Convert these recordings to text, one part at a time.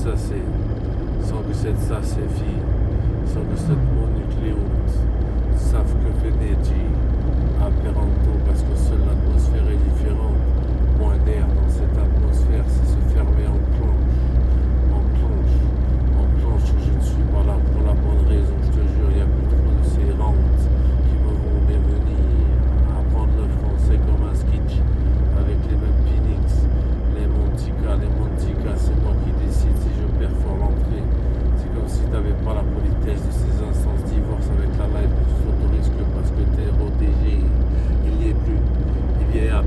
ça c'est fi, sangue monucléote, savent que Venedig, apéranto, parce que seule l'atmosphère est différente, moins d'air dans cette atmosphère, c'est se fermer en planche, que je ne suis pas là pour la bonne raison, je te jure, il y a plus trop de ces rentes qui me vont dévenir, apprendre le français comme un sketch, avec les mêmes Phoenix, les Montica, c'est moi qui décide si je perds l'entrée. C'est comme si tu n'avais pas la politesse de ces instances divorce avec la live que tu t'autorises que parce que tu es protégé. Il n'y est plus. Il y est up.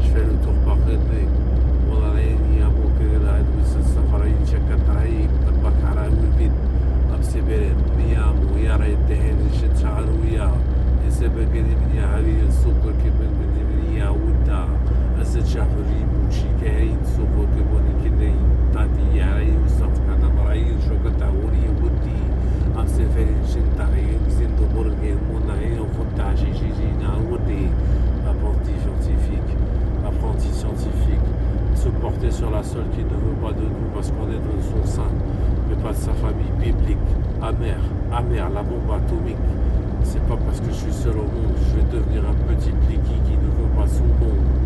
Je fais le tour par Redneck. والله لاني يا موكل الهد والسفرين شكتري تبكر ويفيد ابسبرت ميام ويا ريت دهن شتشعر ويا يسبق من يا هذه السوق كمل من يا ودا أسد شافري موشي كاين سوق كبوني كنين تاتي يا ري وصف كان مرعي شوكت عوري ودي ام سفرين شنتاري زندو برغين منعين وفتح جيجينا ودي apprenti scientifique, se porter sur la seule qui ne veut pas de nous parce qu'on est de son sein, mais pas de sa famille biblique, amère, la bombe atomique. C'est pas parce que je suis seul au monde, je vais devenir un petit pliqui qui ne veut pas son monde.